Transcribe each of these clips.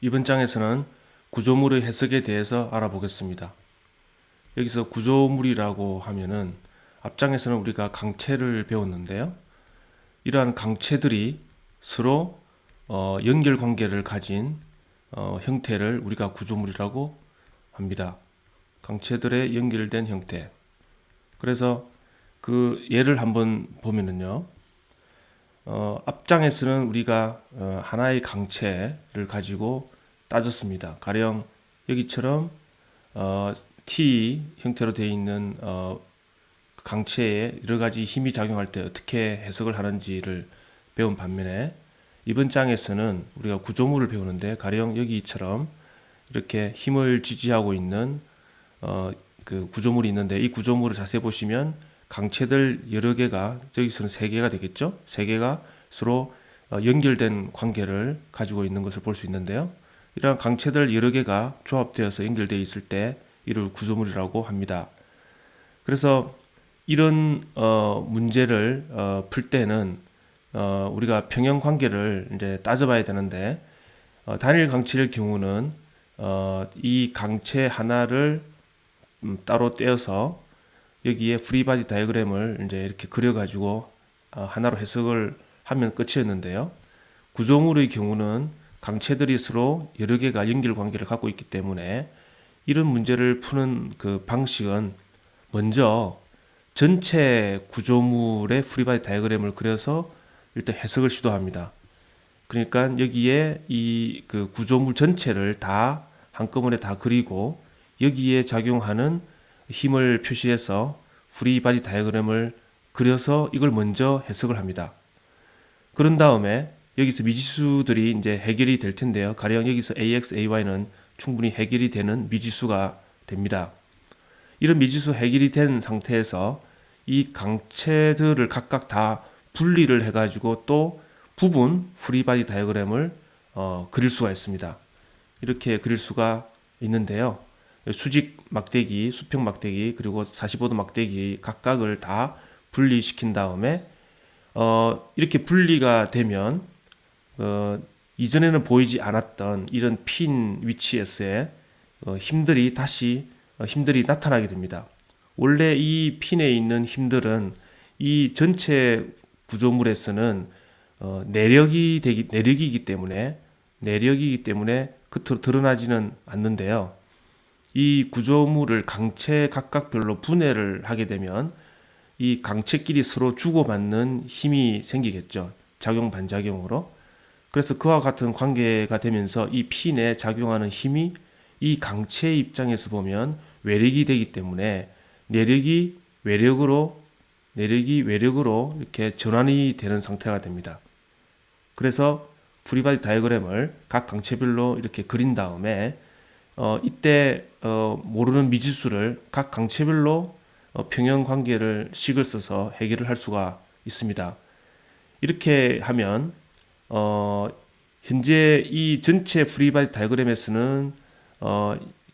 이번 장에서는 구조물의 해석에 대해서 알아보겠습니다. 여기서 구조물이라고 하면은 앞장에서는 우리가 강체를 배웠는데요. 이러한 강체들이 서로 연결 관계를 가진 형태를 우리가 구조물이라고 합니다. 강체들의 연결된 형태. 그래서 그 예를 한번 보면은요. 앞장에서는 우리가 하나의 강체를 가지고 따졌습니다. 가령 여기처럼 T 형태로 되어 있는 강체에 여러 가지 힘이 작용할 때 어떻게 해석을 하는지를 배운 반면에 이번 장에서는 우리가 구조물을 배우는데 가령 여기처럼 이렇게 힘을 지지하고 있는 그 구조물이 있는데 이 구조물을 자세히 보시면 강체들 여러 개가 저기서는 세 개가 되겠죠? 세 개가 서로 연결된 관계를 가지고 있는 것을 볼 수 있는데요. 이러한 강체들 여러 개가 조합되어서 연결되어 있을 때 이를 구조물이라고 합니다. 그래서 이런 문제를 풀 때는 우리가 평형 관계를 이제 따져봐야 되는데 단일 강체일 경우는 이 강체 하나를 따로 떼어서 여기에 프리바디 다이어그램을 이제 이렇게 그려가지고 하나로 해석을 하면 끝이었는데요. 구조물의 경우는 강체들이 서로 여러 개가 연결 관계를 갖고 있기 때문에 이런 문제를 푸는 그 방식은 먼저 전체 구조물의 프리바디 다이어그램을 그려서 일단 해석을 시도합니다. 그러니까 여기에 이 그 구조물 전체를 다 한꺼번에 다 그리고 여기에 작용하는 힘을 표시해서 프리바디 다이어그램을 그려서 이걸 먼저 해석을 합니다. 그런 다음에 여기서 미지수들이 이제 해결이 될 텐데요. 가령 여기서 AX, AY는 충분히 해결이 되는 미지수가 됩니다. 이런 미지수 해결이 된 상태에서 이 강체들을 각각 다 분리를 해가지고 또 부분 프리바디 다이어그램을 그릴 수가 있습니다. 이렇게 그릴 수가 있는데요. 수직 막대기, 수평 막대기, 그리고 45도 막대기 각각을 다 분리시킨 다음에 이렇게 분리가 되면 이전에는 보이지 않았던 이런 핀 위치에서의 힘들이 다시 힘들이 나타나게 됩니다. 원래 이 핀에 있는 힘들은 이 전체 구조물에서는 내력이기 때문에 겉으로 드러나지는 않는데요. 이 구조물을 강체 각각별로 분해를 하게 되면 이 강체끼리 서로 주고받는 힘이 생기겠죠. 작용 반작용으로. 그래서 그와 같은 관계가 되면서 이 핀에 작용하는 힘이 이 강체의 입장에서 보면 외력이 되기 때문에 내력이 외력으로 이렇게 전환이 되는 상태가 됩니다. 그래서 프리바디 다이어그램을 각 강체별로 이렇게 그린 다음에 이때 모르는 미지수를 각 강체별로 평형 관계를 식을 써서 해결을 할 수가 있습니다. 이렇게 하면 현재 이 전체 프리바디 다이어그램에서는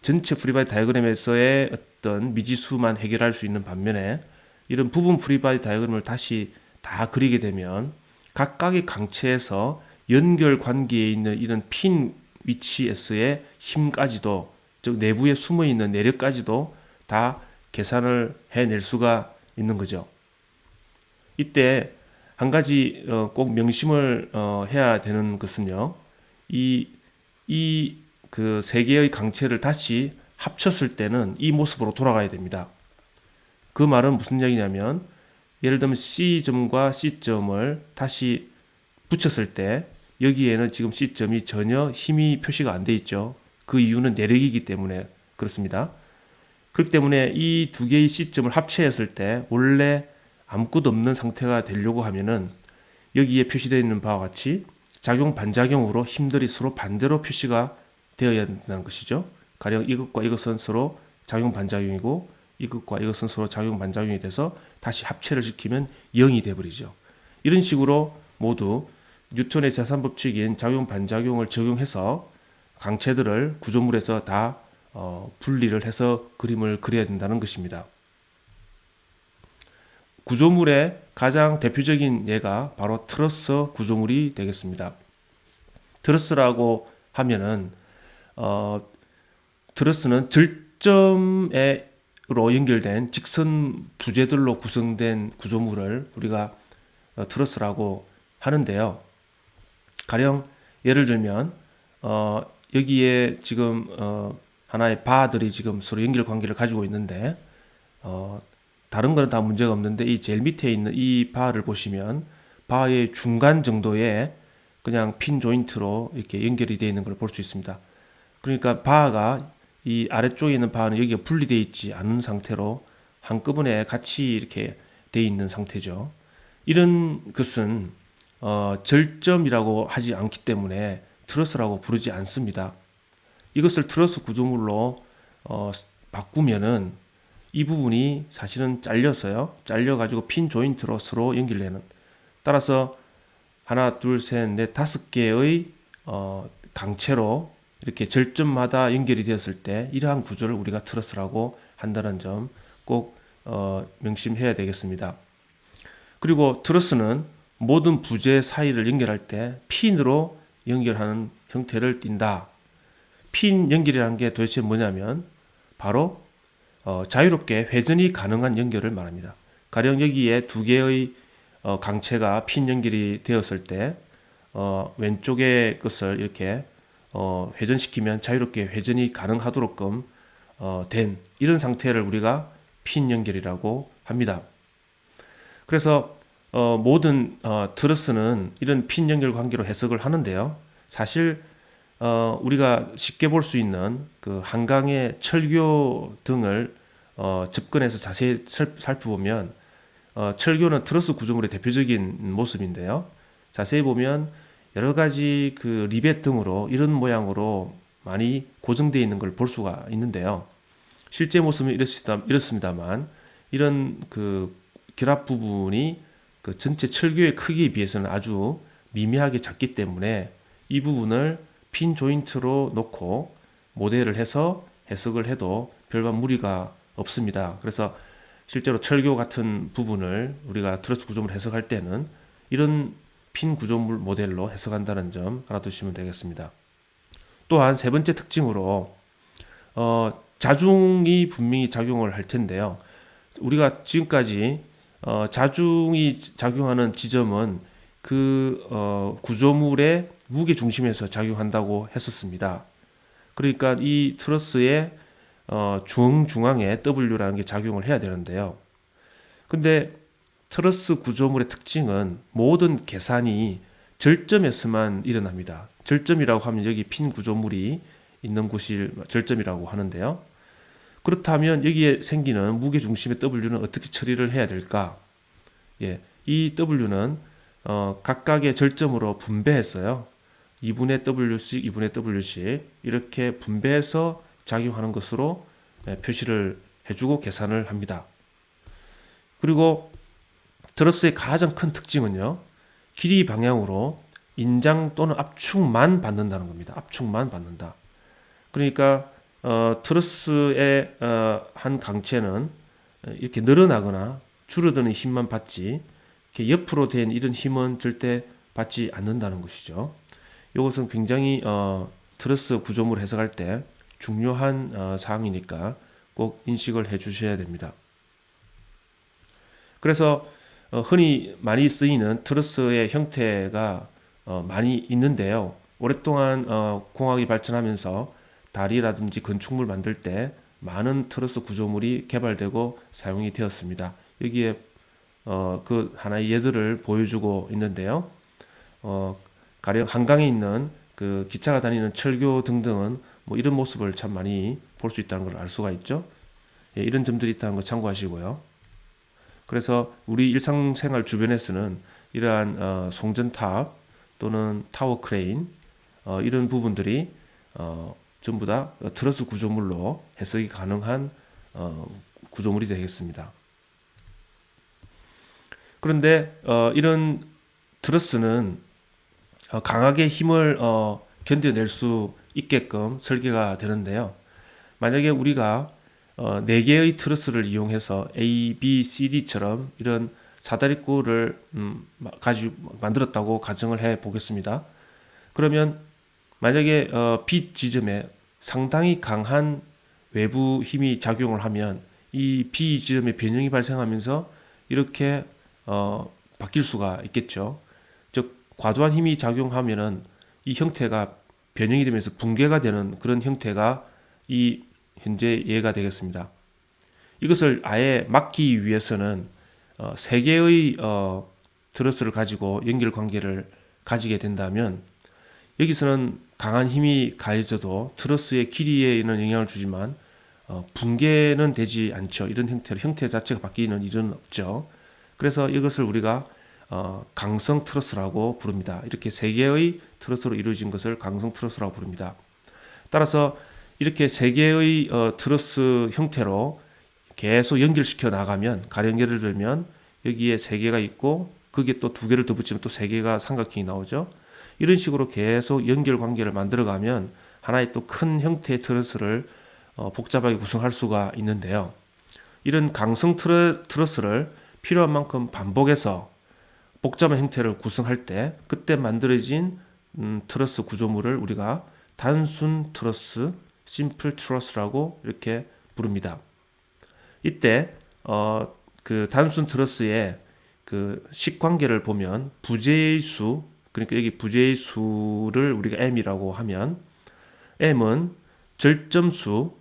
전체 프리바디 다이어그램에서의 어떤 미지수만 해결할 수 있는 반면에 이런 부분 프리바디 다이어그램을 다시 다 그리게 되면 각각의 강체에서 연결 관계에 있는 이런 핀 위치에서의 힘까지도, 즉 내부에 숨어 있는 내력까지도 다 계산을 해낼 수가 있는 거죠. 이때 한 가지 꼭 명심을 해야 되는 것은요. 이 그 세 개의 강체를 다시 합쳤을 때는 이 모습으로 돌아가야 됩니다. 그 말은 무슨 얘기냐면 예를 들면 C점과 C점을 다시 붙였을 때 여기에는 지금 C점이 전혀 힘이 표시가 안 돼 있죠. 그 이유는 내력이기 때문에 그렇습니다. 그렇기 때문에 이 두 개의 C점을 합체했을 때 원래 아무것도 없는 상태가 되려고 하면은 여기에 표시되어 있는 바와 같이 작용 반작용으로 힘들이 서로 반대로 표시가 되어야 한다는 것이죠. 가령 이것과 이것은 서로 작용 반작용이고 이것과 이것은 서로 작용 반작용이 돼서 다시 합체를 시키면 0이 되어버리죠. 이런 식으로 모두 뉴턴의 제3법칙인 작용 반작용을 적용해서 강체들을 구조물에서 다 분리를 해서 그림을 그려야 된다는 것입니다. 구조물의 가장 대표적인 예가 바로 트러스 구조물이 되겠습니다. 트러스라고 하면은 트러스는 절점으로 연결된 직선 부재들로 구성된 구조물을 우리가 트러스라고 하는데요. 가령 예를 들면 여기에 지금 하나의 바들이 지금 서로 연결 관계를 가지고 있는데 다른 거는 다 문제가 없는데 이 제일 밑에 있는 이 바를 보시면 바의 중간 정도에 그냥 핀 조인트로 이렇게 연결이 되어 있는 걸 볼 수 있습니다. 그러니까 바가 이 아래쪽에 있는 바는 여기가 분리되어 있지 않은 상태로 한꺼번에 같이 이렇게 되어 있는 상태죠. 이런 것은 절점이라고 하지 않기 때문에 트러스라고 부르지 않습니다. 이것을 트러스 구조물로 바꾸면은 이 부분이 사실은 잘려가지고 핀 조인트로 서로 연결되는. 따라서 하나, 둘, 셋, 넷, 5개의 강체로 이렇게 절점마다 연결이 되었을 때 이러한 구조를 우리가 트러스라고 한다는 점 꼭 명심해야 되겠습니다. 그리고 트러스는 모든 부재 사이를 연결할 때 핀으로 연결하는 형태를 띈다. 핀 연결이라는 게 도대체 뭐냐면 바로 자유롭게 회전이 가능한 연결을 말합니다. 가령 여기에 2개의 강체가 핀 연결이 되었을 때 왼쪽의 것을 이렇게 회전시키면 자유롭게 회전이 가능하도록끔 된 이런 상태를 우리가 핀 연결이라고 합니다. 그래서 모든 트러스는 이런 핀 연결 관계로 해석을 하는데요. 사실 우리가 쉽게 볼 수 있는 그 한강의 철교 등을 접근해서 자세히 살펴보면 철교는 트러스 구조물의 대표적인 모습인데요. 자세히 보면 여러 가지 그 리벳 등으로 이런 모양으로 많이 고정되어 있는 걸 볼 수가 있는데요. 실제 모습은 이렇습니다만 이런 그 결합 부분이 그 전체 철교의 크기에 비해서는 아주 미미하게 작기 때문에 이 부분을 핀 조인트로 놓고 모델을 해서 해석을 해도 별반 무리가 없습니다. 그래서 실제로 철교 같은 부분을 우리가 트러스 구조물 해석할 때는 이런 핀 구조물 모델로 해석한다는 점 알아두시면 되겠습니다. 또한 세 번째 특징으로 자중이 분명히 작용을 할 텐데요. 우리가 지금까지 자중이 작용하는 지점은 그 구조물의 무게 중심에서 작용한다고 했었습니다. 그러니까 이 트러스의 중앙에 W라는 게 작용을 해야 되는데요. 근데 트러스 구조물의 특징은 모든 계산이 절점에서만 일어납니다. 절점이라고 하면 여기 핀 구조물이 있는 곳이 절점이라고 하는데요. 그렇다면 여기에 생기는 무게 중심의 W는 어떻게 처리를 해야 될까? 예, 이 W는 각각의 절점으로 분배했어요. 2분의 W씩, 2분의 W씩 이렇게 분배해서 작용하는 것으로 표시를 해주고 계산을 합니다. 그리고 트러스의 가장 큰 특징은요, 길이 방향으로 인장 또는 압축만 받는다는 겁니다. 압축만 받는다. 그러니까 트러스의 한 강체는 이렇게 늘어나거나 줄어드는 힘만 받지 이렇게 옆으로 된 이런 힘은 절대 받지 않는다는 것이죠. 이것은 굉장히 트러스 구조물 해석할 때 중요한 사항이니까 꼭 인식을 해 주셔야 됩니다. 그래서 흔히 많이 쓰이는 트러스의 형태가 많이 있는데요. 오랫동안 공학이 발전하면서 다리라든지 건축물 만들 때 많은 트러스 구조물이 개발되고 사용이 되었습니다. 여기에 그 하나의 예들을 보여주고 있는데요. 가령 한강에 있는 그 기차가 다니는 철교 등등은 뭐 이런 모습을 참 많이 볼 수 있다는 걸 알 수가 있죠. 예, 이런 점들이 있다는 거 참고하시고요. 그래서 우리 일상생활 주변에서는 이러한 송전탑 또는 타워 크레인 이런 부분들이 전부 다 트러스 구조물로 해석이 가능한 구조물이 되겠습니다. 그런데 이런 트러스는 강하게 힘을 견뎌낼 수 있게끔 설계가 되는데요. 만약에 우리가 4개의 트러스를 이용해서 A, B, C, D처럼 이런 사다리꼴을 가지고 만들었다고 가정을 해 보겠습니다. 그러면 만약에 B 지점에 상당히 강한 외부 힘이 작용을 하면 이 B 지점에 변형이 발생하면서 이렇게 바뀔 수가 있겠죠. 즉 과도한 힘이 작용하면은 이 형태가 변형이 되면서 붕괴가 되는 그런 형태가 이 현재 예가 되겠습니다. 이것을 아예 막기 위해서는 세 개의 트러스를 가지고 연결 관계를 가지게 된다면 여기서는 강한 힘이 가해져도 트러스의 길이에는 영향을 주지만 붕괴는 되지 않죠. 이런 형태로 형태 자체가 바뀌는 일은 없죠. 그래서 이것을 우리가 강성 트러스라고 부릅니다. 이렇게 세 개의 트러스로 이루어진 것을 강성 트러스라고 부릅니다. 따라서 이렇게 세 개의 트러스 형태로 계속 연결시켜 나가면, 가령 예를 들면 여기에 세 개가 있고 거기에 또 두 개를 더 붙이면 또 세 개가 삼각형이 나오죠. 이런 식으로 계속 연결 관계를 만들어 가면 하나의 또 큰 형태의 트러스를 복잡하게 구성할 수가 있는데요. 이런 강성 트러스를 필요한 만큼 반복해서 복잡한 형태를 구성할 때 그때 만들어진 트러스 구조물을 우리가 단순 트러스, 심플 트러스라고 이렇게 부릅니다. 이때 그 단순 트러스의 그 식관계를 보면 부재의 수, 그러니까 여기 부재의 수를 우리가 m이라고 하면 m은 절점수,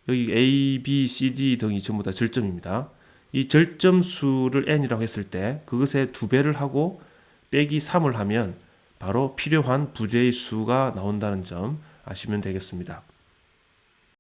여기 a, b, c, d 등이 전부 다 절점입니다. 이 절점수를 n이라고 했을 때 그것의 2배를 하고 빼기 3을 하면 바로 필요한 부재의 수가 나온다는 점 아시면 되겠습니다.